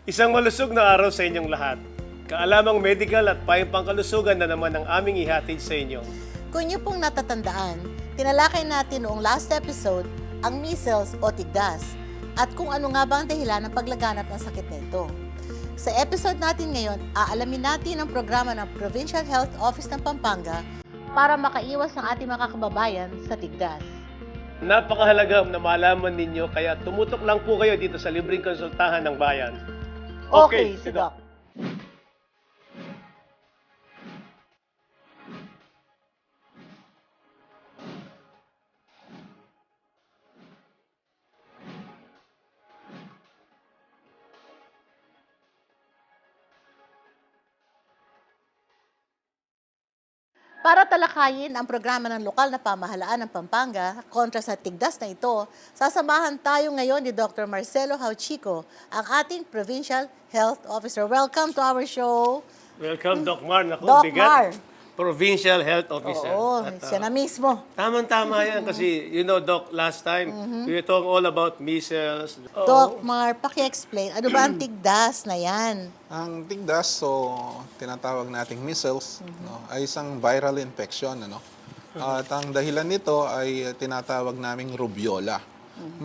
Isang malusog na araw sa inyong lahat. Kaalamang medical at payong pangkalusugan na naman ang aming ihatid sa inyo. Kung niyo pong natatandaan, tinalakay natin noong last episode ang measles o tigdas at kung ano nga ba ang dahilan ng paglaganap ng sakit nito. Sa episode natin ngayon, aalamin natin ang programa ng Provincial Health Office ng Pampanga para makaiwas ng ating mga kababayan sa tigdas. Napakahalaga na malaman ninyo kaya tumutok lang po kayo dito sa libreng konsultahan ng bayan. Okay, si Doc. Para talakayin ang programa ng lokal na pamahalaan ng Pampanga kontra sa tigdas na ito, sasamahan tayo ngayon ni Dr. Marcelo Hauchico, ang ating Provincial Health Officer. Welcome to our show. Welcome, Doc Mar. Naku, Doc bigat. Mar. Provincial Health Officer. Oo, At, siya na mismo. Tama yan kasi, you know, Doc, last time, we were talking all about measles. Doc Mar, paki-explain, ano ba ang tigdas na yan? Ang tigdas, so tinatawag nating measles, no, ay isang viral infection. Ano? At ang dahilan nito ay tinatawag naming rubiola.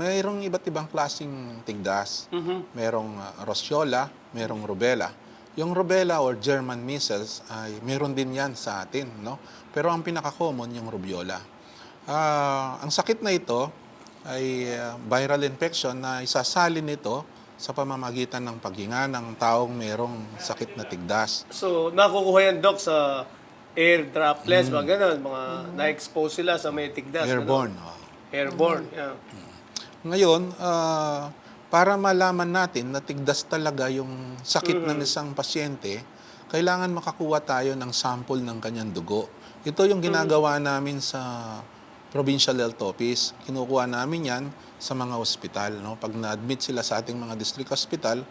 Mayroong iba't ibang klaseng tigdas. Merong roseola, merong rubella. Yung rubella or German measles ay meron din yan sa atin. No? Pero ang pinaka-common yung rubiola. Ang sakit na ito ay viral infection na isasalin nito sa pamamagitan ng paghinga ng taong merong sakit na tigdas. So, nakukuha yan, Doc, sa air droplets, mga ganun, mga na-expose sila sa may tigdas. Airborne. Ganun. Airborne, yeah. Ngayon, para malaman natin na tigdas talaga yung sakit ng isang pasyente, kailangan makakuha tayo ng sample ng kanyang dugo. Ito yung ginagawa namin sa Provincial Health Office. Kinukuha namin yan sa mga ospital. No? Pag na-admit sila sa ating mga district hospital,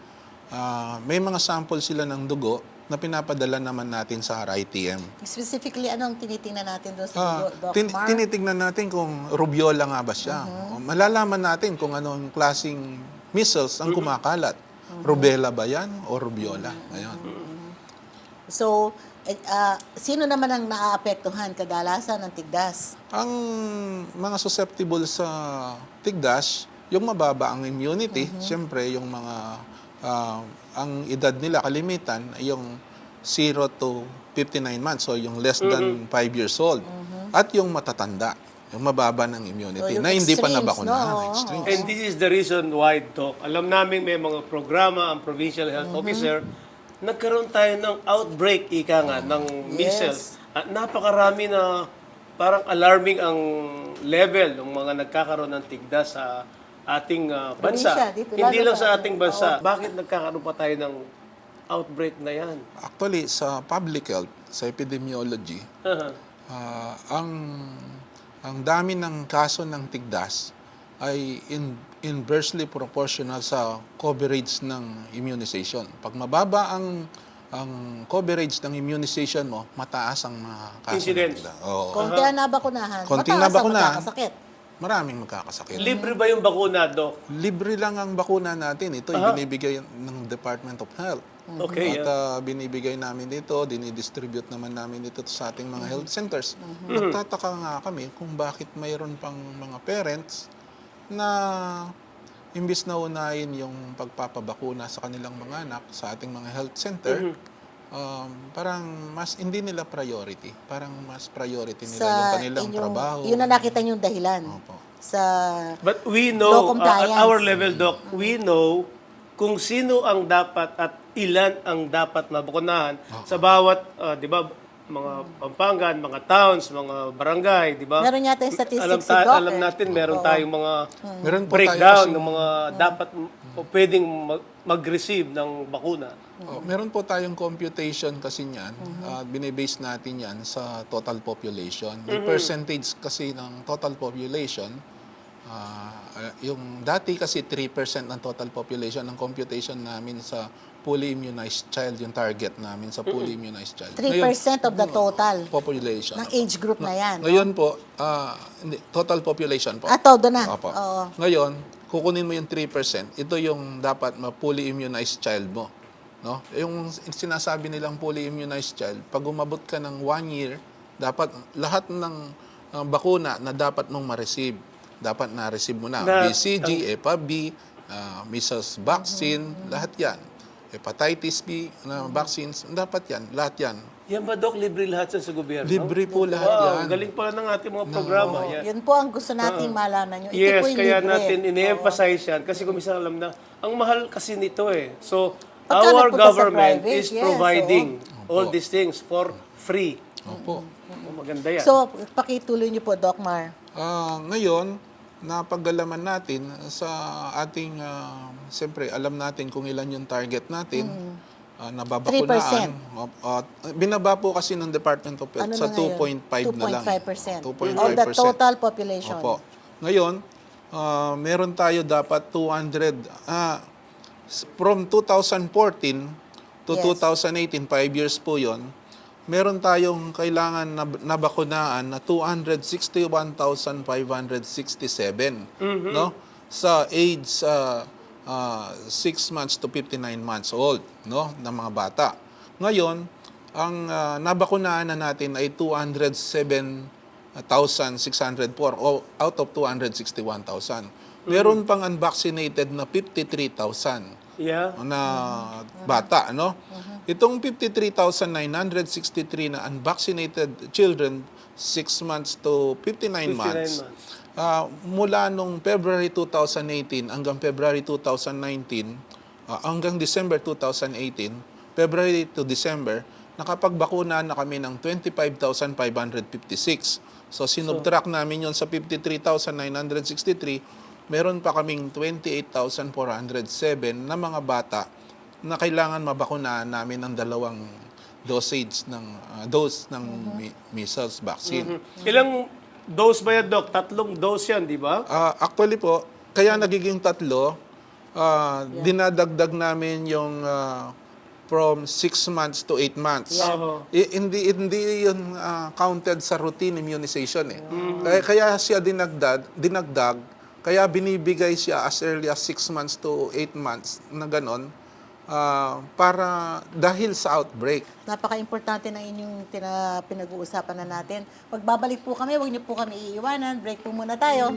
may mga sample sila ng dugo na pinapadala naman natin sa RITM. Specifically, anong tinitingnan natin doon sa Doc Mar? Tinitingnan natin kung rubiola nga ba siya. O, malalaman natin kung anong klaseng measles ang kumakalat. Rubella ba yan o rubiola? Ayun. So, sino naman ang naaapektuhan kadalasan ng tigdas? Ang mga susceptible sa tigdas, yung mababa ang immunity, siyempre yung mga ang edad nila kalimitan ay yung 0 to 59 months, so yung less than 5 years old. At yung matatanda, yung mababa ng immunity, yung na hindi pa extremes, nabakunahan. no? Extremes. And this is the reason why, Doc, alam namin may mga programa ang Provincial Health Officer, nagkaroon tayo ng outbreak, ika nga, ng measles. At napakarami na parang alarming ang level ng mga nagkakaroon ng tigdas sa ating bansa. Probinsya, dito, Hindi lalo lang sa sa atin. ating bansa. Bakit nagkakaroon pa tayo ng outbreak na yan? Actually, sa public health, sa epidemiology, ang dami ng kaso ng tigdas ay inversely proportional sa coverage ng immunization. Pag mababa ang coverage ng immunization mo, mataas ang mga kaso Incidence. ng tigdas. Oo. Konti ang nabakunahan, Konting mataas ang nabakunahan. magkakasakit. Maraming magkakasakit. Libre ba yung bakuna, Doc? Libre lang ang bakuna natin. Ito ay binibigay ng Department of Health. Okay, At binibigay namin dito, dinidistribute naman namin dito sa ating mga health centers. Nagtataka nga kami kung bakit mayroon pang mga parents na imbis na unahin yung pagpapabakuna sa kanilang mga anak sa ating mga health center, parang mas hindi nila priority. Parang mas priority nila yung kanilang trabaho. Yun na nakita niyong dahilan. Opo. Sa But we Law know, compliance. at our level, Doc, we know kung sino ang dapat at ilan ang dapat mabakunahan sa bawat, di ba, mga Pampangan, mga towns, mga barangay, di ba? meron yata yung statistics si Doc. Alam natin, meron tayong mga Meron po breakdown tayo ng mga dapat o pwedeng mag-receive ng bakuna. Meron po tayong computation kasi niyan. Binibase natin yan sa total population. May percentage kasi ng total population. Yung dati kasi 3% ng total population ng computation namin sa fully immunized child, yung target namin sa fully immunized child. 3% of the total Population. ng age group na yan. Ngayon po, total population po. Todo na. Opo. Oo. Ngayon, kukunin mo yung 3%, ito yung dapat ma-fully immunized child mo. No? Yung sinasabi nilang fully immunized child, pag umabot ka ng 1 year, dapat lahat ng bakuna na dapat mong ma-receive. Dapat na-receive mo na. BCG, Epa B, measles vaccine, lahat yan. Hepatitis B na vaccines, dapat yan, lahat yan. Yan ba, Doc? Libre lahat yan sa gobyerno? Libre po lahat Wow, yan. galing pala ng ating mga programa. Yan. Yun po ang gusto nating malaman nyo. Ito Yes, po yung kaya libre. natin ini-emphasize yan. Kasi kung minsan alam na, ang mahal kasi nito eh. So, Pagka our nagpunta sa government private, is yes, providing all these things for free. Opo. Oh, maganda yan. So, pakituloy nyo po, Doc Mar. Ngayon, napaggalaman natin sa ating, siyempre, alam natin kung ilan yung target natin. Nababakunaan. 3%. Binaba po kasi ng Department of Health Ano sa na ngayon? 2.5 na lang. 2.5%. 2.5%. All the total population. Opo. Ngayon, meron tayo dapat 200, from 2014 to Yes. 2018, 5 years po yon, meron tayong kailangan na nabakunaan na 261,567 no? Sa age 6 months to 59 months old, no? ng mga bata. Ngayon, ang nabakunaan na natin ay 207,604 out of 261,000. Meron pang unvaccinated na 53,000 Yeah. na bata, no? Itong 53,963 na unvaccinated children 6 months to 59 months. Mula nung February 2018 hanggang February 2019, hanggang December 2018, February to December, nakapagbakuna na kami ng 25,556. So, sinubtract namin yon sa 53,963, meron pa kaming 28,407 na mga bata na kailangan mabakunahan namin ng 2 dosage ng dose ng measles vaccine. Ilang dose ba yan, Doc? 3 dose yan, di ba? Actually po, kaya nagiging 3, dinadagdag namin yung from 6 months to 8 months. Oo. Hindi yun counted sa routine immunization eh. Kaya siya dinagdag, kaya binibigay siya as early as 6 months to 8 months na ganon, para dahil sa outbreak. Napaka-importante ng inyong pinag-uusapan na natin. Magbabalik po kami, huwag niyo po kami iiwanan. Break po muna tayo.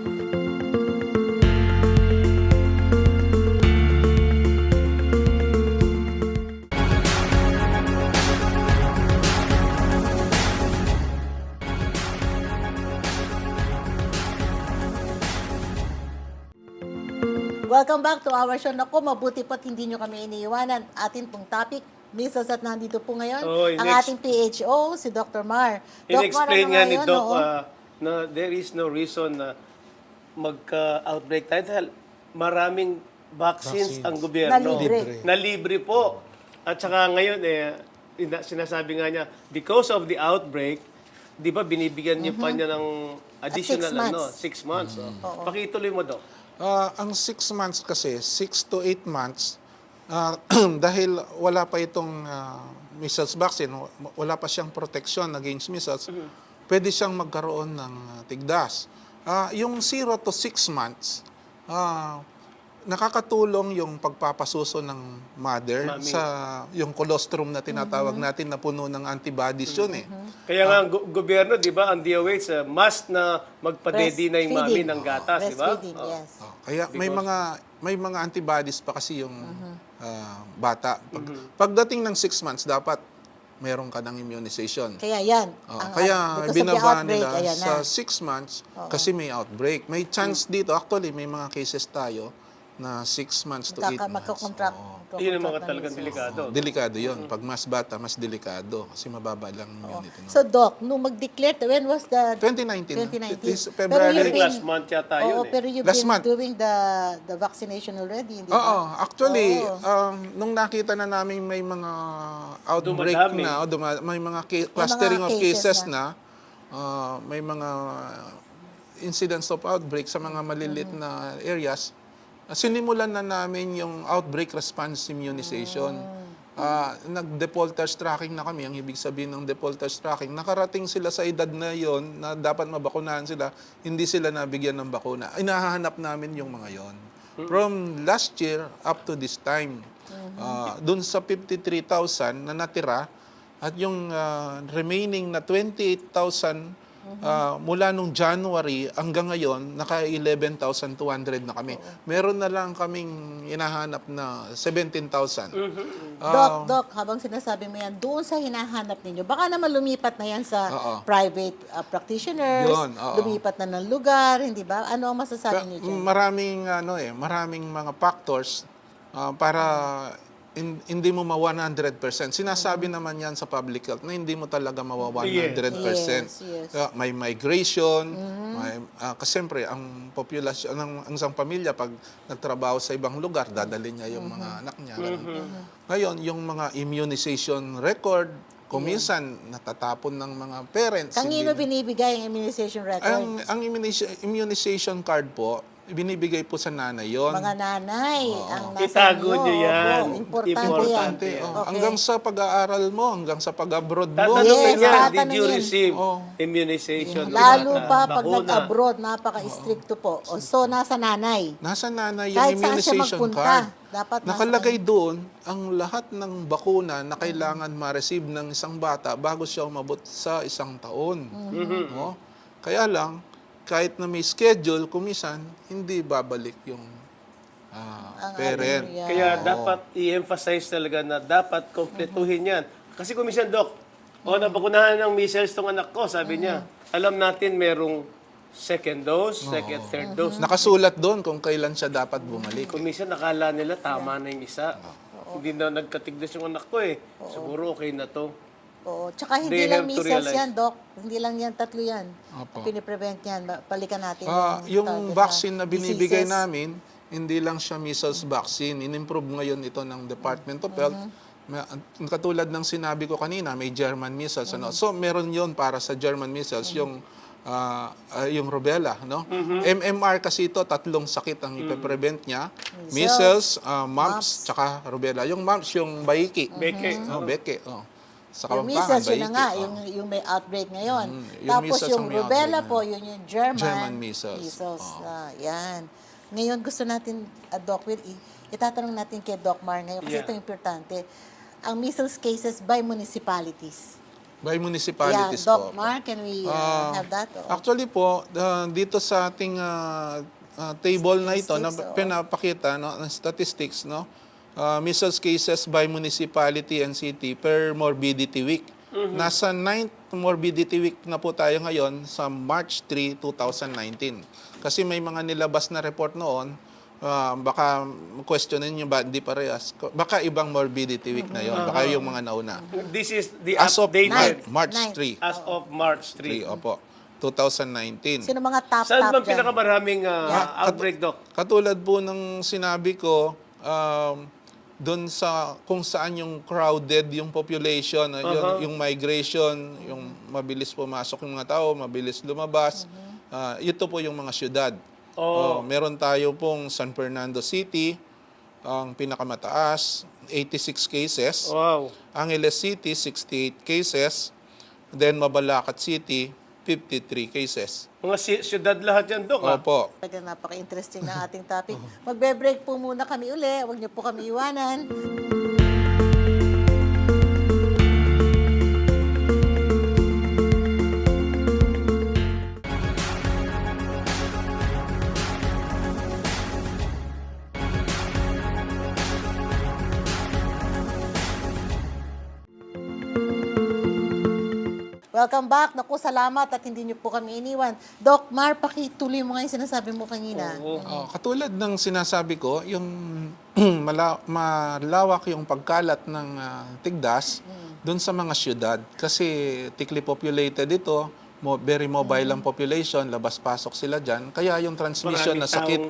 Welcome back to our show. Naku, mabuti po't hindi nyo kami iniiwanan. Atin pong topic, measles, at nandito po ngayon ang ating PHO, si Dr. Mar. In-explain nga ni ngayon, Doc oo? na there is no reason na magka-outbreak tayo dahil maraming vaccines ang gobyerno. Na libre. Na libre po. At saka ngayon, sinasabi nga niya, because of the outbreak, di ba binibigyan niyo pa niya ng additional 6 months. 6 months. Pakituloy mo, Doc. Ang 6 months kasi, 6 to 8 months, dahil wala pa itong measles vaccine, wala pa siyang protection against measles, pwede siyang magkaroon ng tigdas. Yung 0 to 6 months, nakakatulong yung pagpapasuso ng mother Mami. sa yung colostrum na tinatawag natin na puno ng antibodies yun eh. Kaya nga ang gobyerno, di ba, ang DOH, must na magpa-dedi na yung mami ng gatas, di ba? Breastfeeding, yes. Kaya may mga antibodies pa kasi yung bata. Pagdating ng 6 months, dapat meron ka ng immunization. Kaya yan. Kaya because of the binaba outbreak, nila ayan sa na. 6 months kasi may outbreak. May chance dito. Actually, may mga cases tayo na 6 months to 8 months. Magkakontract. Yun ang mga talagang delikado. Delikado yun. Pag mas bata, mas delikado. Kasi mababa lang immunity. No? So, Doc, nung mag-declare, when was the 2019. 2019? This Pero February. you've Think been- last month yata yun Oo, eh. pero you've Last been month. doing the vaccination already, hindi Oo, ba? actually, Oo. nung nakita na namin may mga outbreak Dumadami. na, may mga clustering of cases cases na, may mga incidents of outbreak sa mga malilit na areas, sinimulan na namin yung outbreak response immunization. Nag-defaulters tracking na kami. Ang ibig sabihin ng defaulters tracking, nakarating sila sa edad na yon na dapat mabakunahan sila, hindi sila nabigyan ng bakuna. Inahanap namin yung mga yon. from last year up to this time. Dun sa 53,000 na natira at yung remaining na 28,000 mula nung January hanggang ngayon, naka 11,200 na kami. Meron na lang kaming hinahanap na 17,000. Doc, habang sinasabi mo yan, doon sa hinahanap ninyo, baka naman lumipat na yan sa private practitioners, Yun, oo. lumipat na ng lugar, hindi ba? Ano ang masasabi niyo dyan? Maraming mga factors para hindi mo ma 100%. Sinasabi naman yan sa public health na hindi mo talaga mawa 100%. Yes. May migration, kasi siyempre ang populasyon ang isang pamilya pag nagtrabaho sa ibang lugar, dadalhin niya yung mga anak niya. Ngayon, yung mga immunization record, kuminsan natatapon ng mga parents. Kanino binibigay ang immunization record? Ang immunization card po, binibigay po sa nanay yon. Mga nanay ang nasa Itago inyo. nyo yan. Opo, importante Importante. yan. Oh. Okay. Hanggang sa pag-aaral mo, hanggang sa pag-abroad mo. Tatanungin Yes, niya, did you tatanungin. receive immunization? Lalo Bata, pa pag bakuna? nag-abroad, napaka-stricto po. So, nasa nanay. Nasa nanay yung Kahit saan siya immunization magpunta, card. dapat nasa Nakalagay doon ang lahat ng bakuna na kailangan ma-receive ng isang bata bago siya umabot sa 1 taon. No? Kaya lang, kahit na may schedule, kumisan, hindi babalik yung parent. yan. Kaya dapat i-emphasize talaga na dapat kompletuhin yan. Kasi kung minsan, Doc, nabakunahan ng measles tong anak ko, sabi niya, alam natin merong second dose, second, third dose. Nakasulat doon kung kailan siya dapat bumalik. Kung minsan nakala nila tama na yung isa. Hindi na nagkatigdas yung anak ko eh. Siguro okay na to. Oo. Tsaka hindi They lang have to measles realize. yan, Doc. Hindi lang yan, 3 yan. Opo. Piniprevent yan. Balikan natin. Yung target vaccine na binibigay diseases. namin, hindi lang siya measles vaccine. In-improve ngayon ito ng Department of Health. Katulad ng sinabi ko kanina, may German measles. Ano? So, meron yon para sa German measles, yung rubella. No? MMR kasi ito, 3 sakit ang ipe-prevent niya. Measles, mumps, tsaka rubella. Yung mumps, yung baiki. Beke. Beke. Oh. Sa Yung Kapampangan, measles, yun na baiki. nga, Oh. yung may outbreak ngayon. Yung Tapos measles yung ang may rubella outbreak po, yun yung German. German measles. Yan. Ngayon, gusto natin, Doc Will, itatanong natin kay Doc Mar ngayon, kasi Yeah. ito importante. Ang measles cases by municipalities. By municipalities Yeah, Doc po. Mar, can we have that? Actually po, dito sa ating table na ito na Statistics, oo. pinapakita no, ng statistics, no, measles cases by municipality and city per morbidity week. Nasa 9th morbidity week na po tayo ngayon sa March 3, 2019. Kasi may mga nilabas na report noon, baka questionin nyo ba, hindi parehas. Baka ibang morbidity week na yon, baka yung mga nauna. This is the As of updated March Ninth. 3. as of March 3. 3, opo. 2019. Sino mga top Saan bang dyan? pinakamaraming outbreak, Doc? Katulad po ng sinabi ko, doon sa kung saan yung crowded yung population, yung migration, yung mabilis pumasok yung mga tao, mabilis lumabas. Ito po yung mga syudad. Meron tayo pong San Fernando City, ang pinakamataas, 86 cases. Wow. Angeles City, 68 cases. Then Mabalacat City, 53 cases. Mga syudad lahat yan, Doc. Opo. Talagang napaka-interesting na ating topic. Magbe-break po muna kami uli. Huwag niyo po kami iwanan. Welcome back. Naku, salamat at hindi niyo po kami iniwan. Doc Mar, pakituloy mo nga yung sinasabi mo kanina. Katulad ng sinasabi ko, yung malawak yung pagkalat ng tigdas doon sa mga syudad. Kasi thickly populated ito, very mobile ang population, labas-pasok sila dyan. Kaya yung transmission Maraming na sakit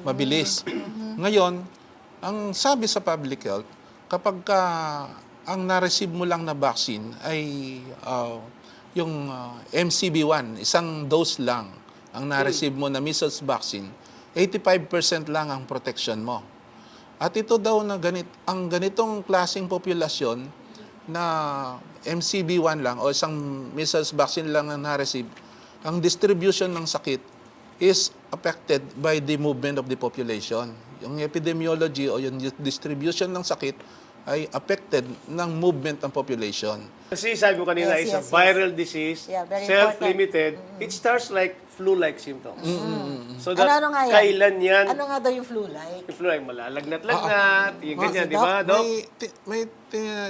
mabilis. Ngayon, ang sabi sa public health, kapag ang na-receive mo lang na vaccine ay yung MCV1, isang dose lang ang na-receive mo na measles vaccine, 85% lang ang protection mo. At ito daw na ang ganitong klaseng populasyon na MCV1 lang o isang measles vaccine lang ang na-receive, ang distribution ng sakit is affected by the movement of the population. Yung epidemiology o yung distribution ng sakit ay affected ng movement ng population. Kasi sabi mo kanina, Yes, is a yes, yes. viral disease, Yeah, very self-limited. It starts like flu-like symptoms. So Ano nga yan? kailan yan? Ano nga daw yung flu-like? Yung flu-like, malalagnat-lagnat, yung ganyan, si di ba, Doc?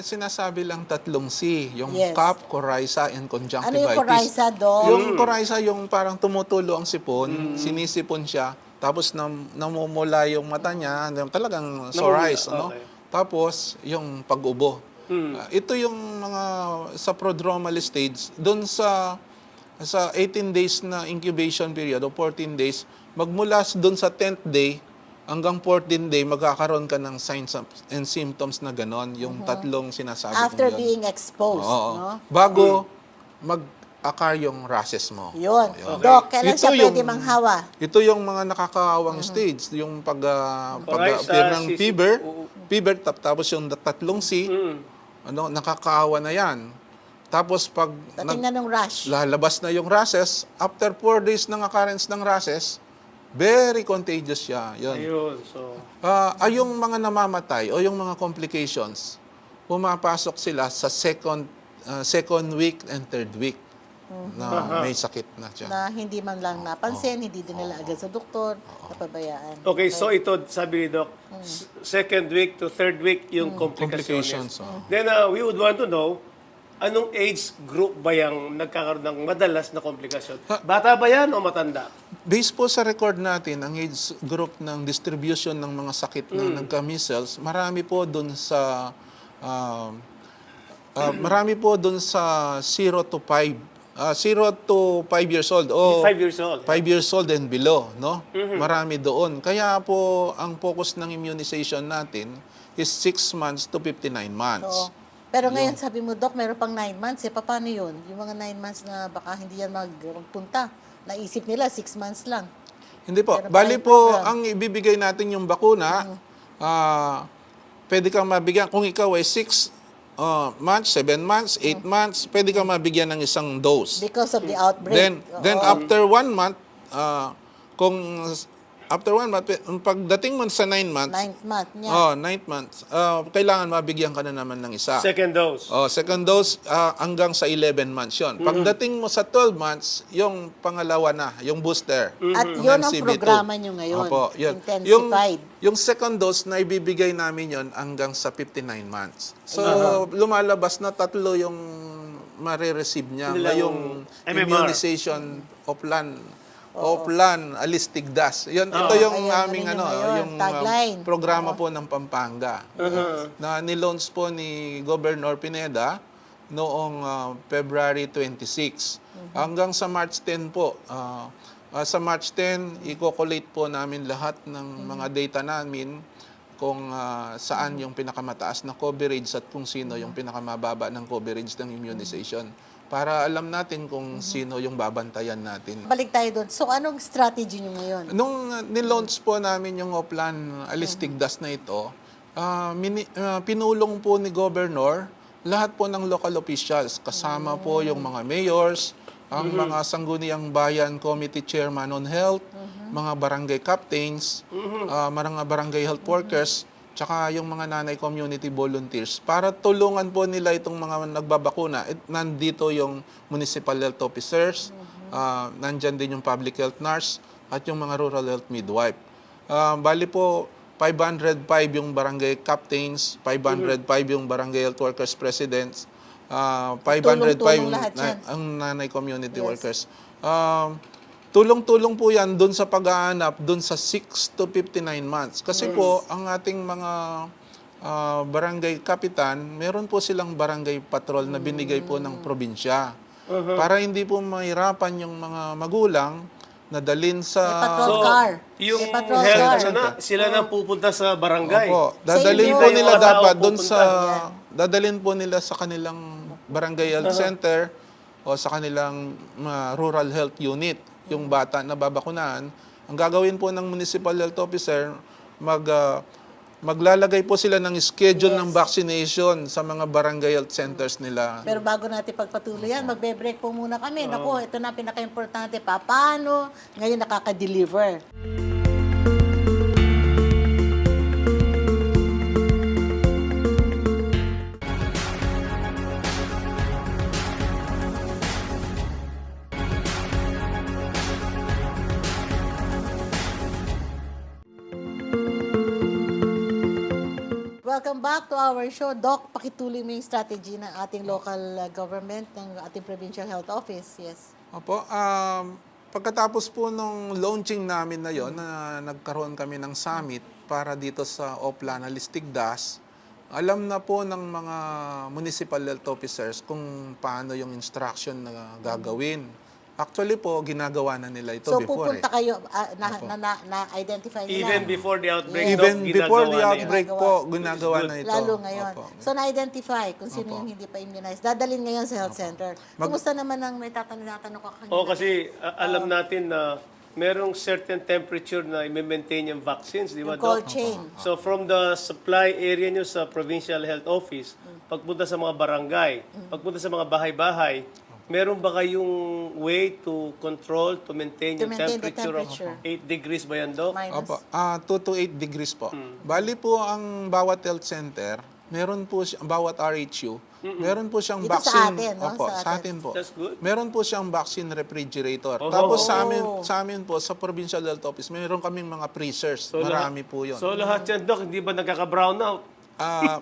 Sinasabi lang tatlong C, yung Yes. cough, coryza, and Ano conjunctivitis. yung coryza, Doc? Yung coryza, yung parang tumutulo ang sipon, sinisipon siya, tapos namumula yung mata niya, talagang sore eyes, ano? Okay. Tapos, yung pag-ubo. Ito yung mga sa prodromal stage, doon sa 18 days na incubation period o 14 days, magmula doon sa 10th day hanggang 14th day, magkakaroon ka ng signs and symptoms na ganon, yung tatlong sinasabi After kong yun. being exposed, Oo. no? Bago mag-occur yung rashes mo. Yun. Ayun. Doc, kailan Ito siya pwede yung- manghawa? Ito yung mga nakakawang stage, yung pag-appear ng sisip- fever, tapos yung tatlong C, nakakaawa na yan. Tapos pag Dating na nung rush. lalabas na yung rashes, after 4 days ng occurrence ng rashes, very contagious siya. Yun. Ayun, so... Yung mga namamatay o yung mga complications, pumapasok sila sa second week and third week na may sakit na siya. Na hindi man lang napansin, hindi din nila agad sa doktor, napabayaan. Okay, so ito, sabi ni Doc, second week to third week yung Complications, complications. oh. Then we would want to know, anong age group ba yung nagkakaroon ng madalas na komplikasyon? Bata ba yan o matanda? Based po sa record natin, ang age group ng distribution ng mga sakit na nagka-measles, marami po dun sa 0 to 5 years old o 5 years old. 5 years old and below, no? Marami doon. Kaya po ang focus ng immunization natin is 6 months to 59 months. Oo. Pero ngayon, sabi mo, Doc, meron pang 9 months. Paano yun? Yung mga 9 months na baka hindi yan magpunta. Naisip nila, 6 months lang. Hindi po. Pero Bali tayong po, program. ang ibibigay natin yung bakuna, pwede kang mabigyan, kung ikaw ay 6 months, 7 months, 8 months, pwede kang mabigyan ng isang dose. Because of the outbreak. Then Oo. after 1 month, kung after 1 month, pagdating mo sa 9 months, 9th month niya. 9th month, kailangan mabigyan ka na naman ng isa. Second dose. Second dose hanggang sa 11 months yon. Pagdating mo sa 12 months, yung pangalawa na, yung booster. At yung yun ang MCV2. programa nyo ngayon. Opo, yun. Intensified. Yung second dose na ibibigay namin yon hanggang sa 59 months. So, lumalabas na 3 yung marireceive niya ngayong MMR. immunization Oplan Alistigdas. Ito yung Ayan, aming ano nyo ngayon, yung tagline. programa po ng Pampanga. Na nilaunch po ni Governor Pineda noong February 26. Hanggang sa March 10 po. Sa March 10, i-collate po namin lahat ng mga data namin kung saan yung pinakamataas na coverage at kung sino yung pinakamababa ng coverage ng immunization. Para alam natin kung sino yung babantayan natin. Balik tayo doon. So, anong strategy nyo ngayon? Nung nilaunch po namin yung Oplan Alistigdas na ito, pinulong po ni Governor lahat po ng local officials, kasama po yung mga mayors, ang mga sangguniang bayan committee chairman on health, mga barangay captains, mga barangay health workers, tsaka yung mga nanay community volunteers para tulungan po nila itong mga nagbabakuna. Nandito yung municipal health officers, nandyan din yung public health nurse, at yung mga rural health midwife. Bali po, 505 yung barangay captains, 505 yung barangay health workers presidents, 505 yung lahat yan. ang nanay community workers. Tulong-tulong po yan doon sa pag-aanap, doon sa 6 to 59 months. Kasi po, ang ating mga barangay kapitan, meron po silang barangay patrol na binigay po ng probinsya. Para hindi po mahirapan yung mga magulang na dalhin sa... May patrol car. Yung May patrol health car. na, sila na pupunta sa barangay. Opo, dadalhin inyo, po yung nila mga dapat tao doon sa... pupunta. Dadalhin po nila sa kanilang barangay health center o sa kanilang rural health unit yung bata na babakunahan. Ang gagawin po ng municipal health officer, maglalagay po sila ng schedule ng vaccination sa mga barangay health centers nila. Pero bago natin pagpatuloy yan, magbe-break po muna kami. Naku, ito na pinaka-importante. Paano ngayon nakaka-deliver? welcome back to our show. Doc, pakituloy mo yung strategy ng ating local government, ng ating Provincial Health Office. Yes. Opo, pagkatapos po nung launching namin na yon, na nagkaroon kami ng summit para dito sa Opla na Listigdas, alam na po ng mga municipal health officers kung paano yung instruction na gagawin. Actually po, ginagawa na nila ito So, before. pupunta kayo, na-identify nila. Even before the outbreak, Even Doc, before ginagawa the na yan. outbreak po, ginagawa na ito. Lalo ngayon. Opo. So, na-identify kung sino yung hindi pa immunized. Dadalhin ngayon sa health center. Kumusta naman ang may tatanong ko kanina? Oo, kasi alam natin na merong certain temperature na i-maintain yung vaccines, di ba, Yung cold Doc? chain. So from the supply area nyo sa Provincial Health Office, pagpunta sa mga barangay, pagpunta sa mga bahay-bahay, meron ba kayong way to control, to maintain To yung maintain the temperature of temperature. 8 degrees ba yan, Doc? Minus. Opo, 2 to 8 degrees po. Bali po ang bawat health center, meron po bawat RHU, meron po siyang Dito sa vaccine. atin, no? Opo, Sa sa atin. atin po. That's good. Meron po siyang vaccine refrigerator. Oh. Tapos sa amin po, sa Provincial Health Office, meron kaming mga freezers. Marami po yun. So lahat yan, Doc, hindi ba nagkaka-brown out?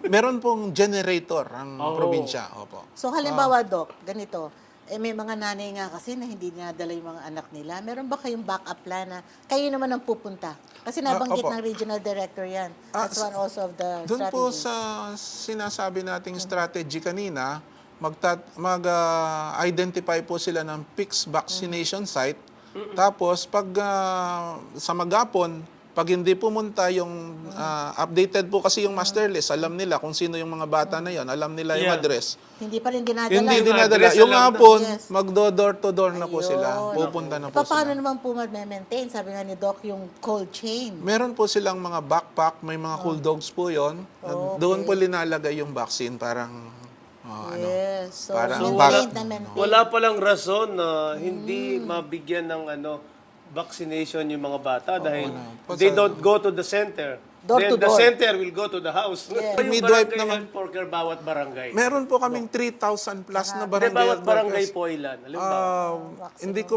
Meron pong generator ang probinsya. Opo. So, halimbawa, Doc, ganito. May mga nanay nga kasi na hindi nadala yung mga anak nila. Meron ba kayong backup plan na kayo naman ang pupunta? Kasi nabanggit opo. ng regional director yan. That's one also of the Doon po strategies. sa sinasabi nating strategy kanina, mag-identify po sila ng fixed vaccination site. Tapos, pag sa magapon, pag hindi pumunta yung updated po kasi yung master list, alam nila kung sino yung mga bata na yon, alam nila yung Yeah. address. Hindi pa rin dinadala. Hindi Yung dinadala. address, Yung alam na. hapon, Yes. magdo-door to door na po Ayun. sila. Pupunta na po Paano sila. naman po mag-maintain? Sabi nga ni Doc, yung cold chain. Meron po silang mga backpack, may mga cool dogs po yon. Doon po linalagay yung vaccine, parang Yes. So, Parang maintain na maintain. Wala palang rason na hindi mabigyan ng vaccination yung mga bata dahil they don't go to the center. Door Then to the door. center will go to the house. Yeah. Yung Midwife barangay naman. health worker bawat barangay. meron po kaming 3,000 plus na Hindi, barangay bawat health barangay workers. po ilan. Halimbawa. Hindi ko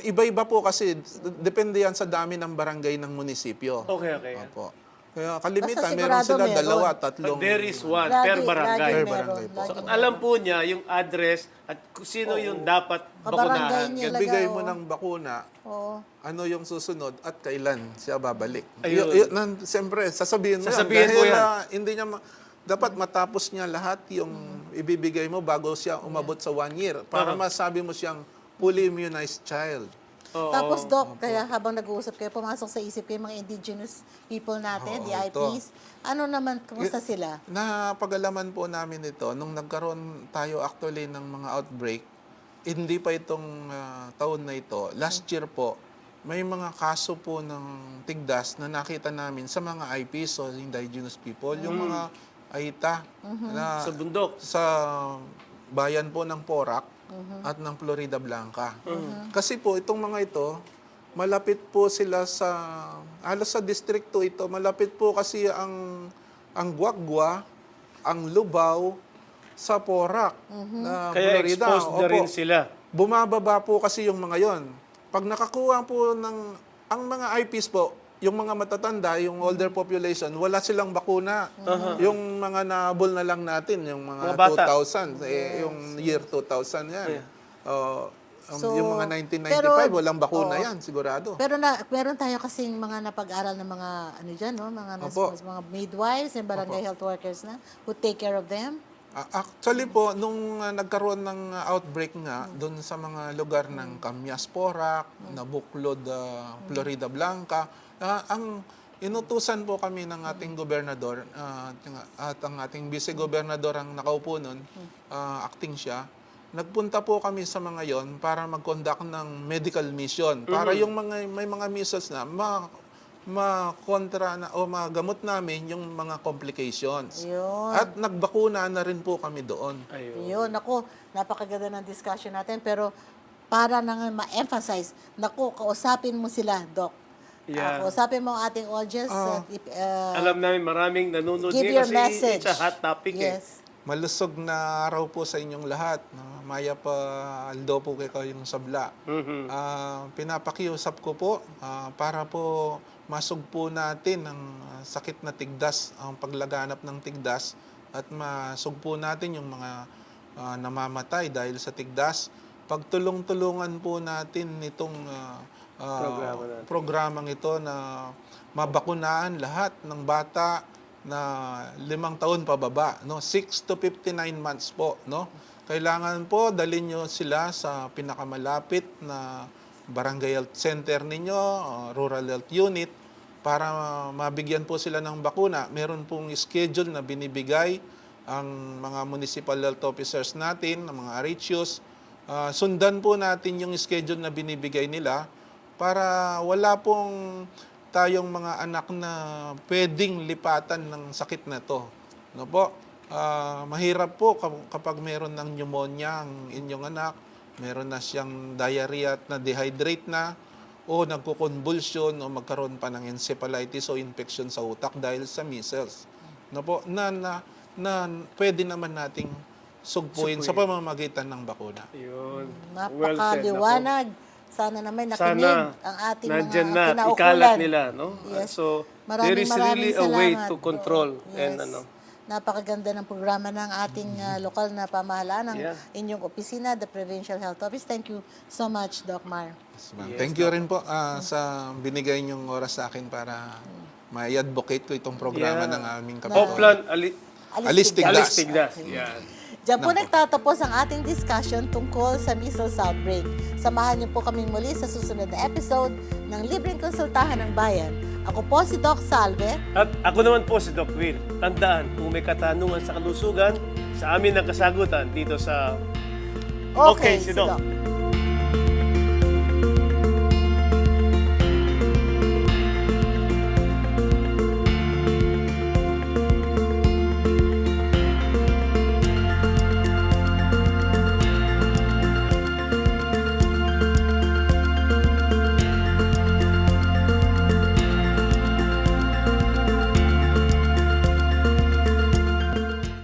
iba-iba po kasi depende yan sa dami ng barangay ng munisipyo. Okay. Opo. Kaya kalimitan, Basta meron sigurado sila meron. dalawa, But tatlong. there is one Lagi- per barangay. lagi Per meron, barangay po. lagi So, meron. alam po niya yung address at kung sino yung dapat Kabarangay bakunahan. niya. Bigay Talaga, mo oh. ng bakuna, Oo. ano yung susunod at kailan siya babalik. Ayun. Siyempre, sasabihin mo Sasabihin yan. mo Dahil yan. hindi niya dapat matapos niya lahat yung ibibigay mo bago siya umabot sa 1 year para masabi mo siyang fully immunized child. Oo. Tapos, Doc, kaya habang nag-uusap kayo, pumasok sa isip kayo mga indigenous people natin, Oo, the IPs. Ano naman, kumusta sila? Napag-alaman po namin ito nung nagkaroon tayo actually ng mga outbreak. Hindi pa itong taon na ito. Last year po, may mga kaso po ng tigdas na nakita namin sa mga IPs, so indigenous people, yung mga Aita na Sa bundok. sa bayan po ng Porac at ng Florida Blanca. Kasi po itong mga ito, malapit po sila halos sa distrito ito, malapit po kasi ang Guagua, ang Lubao, sa Porac na Kaya Florida. exposed na Opo. rin sila. Bumababa po kasi yung mga yon. Pag nakakuha po ang mga IPs po, yung mga matatanda, yung older population, wala silang bakuna. Yung mga nabol na lang natin, yung Mga mga bata. 2000, yung year 2000 yan. So, yung mga 1995, pero- walang bakuna oo. yan, sigurado. Pero meron tayo kasing mga napag-aral ng mga, dyan, no? Opo. Mga midwives and barangay health workers na who take care of them. Actually po, nung nagkaroon ng outbreak nga, doon sa mga lugar ng Camyas, Porac, Nabuklod, Florida Blanca, ang inutusan po kami ng ating gobernador at ang ating vice-gobernador ang nakaupo nun, acting siya, nagpunta po kami sa mga yon para mag-conduct ng medical mission. Para yung may mga measles na makontra na o magamot namin yung mga complications. Yun. At nagbakuna na rin po kami doon. Ayun. Yun, ako, napakaganda ng discussion natin, pero para nang ma-emphasize, naku, kausapin mo sila, Doc. Yeah. Kausapin mo ang ating audience. Alam namin maraming nanonood Give ngayon your kasi message. it's a hot topic Yes. malusog na araw po sa inyong lahat. Maya pa aldo po kayong sabla. Pinapakiusap ko po para po masugpo natin ang sakit na tigdas, ang paglaganap ng tigdas at masugpo natin yung mga namamatay dahil sa tigdas. Pagtulong-tulungan po natin itong programang ito na mabakunaan lahat ng bata na 5 taon pababa, no? 6 to 59 months po, no? Kailangan po dalhin nyo sila sa pinakamalapit na barangay health center ninyo, rural health unit, para mabigyan po sila ng bakuna. Meron pong schedule na binibigay ang mga municipal health officers natin, ang mga RHUs. Sundan po natin yung schedule na binibigay nila para wala pong tayong mga anak na pwedeng lipatan ng sakit na to. No po? Mahirap po kapag meron ng pneumonia ang inyong anak, meron na siyang diarrhea at na-dehydrate na, o nagko-convulsion o magkaroon pa ng encephalitis o infection sa utak dahil sa measles. No po? Na pwede naman nating sugpuin sa pamamagitan ng bakuna. Yun. Napakaliwanag. Sana naman nakinig ang ating nandyan mga kinaukulan. ikalat nila, no? Yes. So, Maraming, there is really a way salamat. to control. Yes. And Napakaganda ng programa ng ating lokal na pamahalaan, ng inyong opisina, the Provincial Health Office. Thank you so much, Doc Mar. Yes, ma'am. Thank you rin po sa binigay niyong oras sa akin para ma-advocate ko itong programa ng aming Oplan, Alistigdas. Alistigdas. Yan. Diyan po nagtatapos ang ating discussion tungkol sa measles outbreak. Samahan niyo po kaming muli sa susunod na episode ng Libreng Konsultahan ng Bayan. Ako po si Doc Salve. At ako naman po si Doc Will. Tandaan, kung may katanungan sa kalusugan, sa amin ang kasagutan dito sa Okay, si Doc.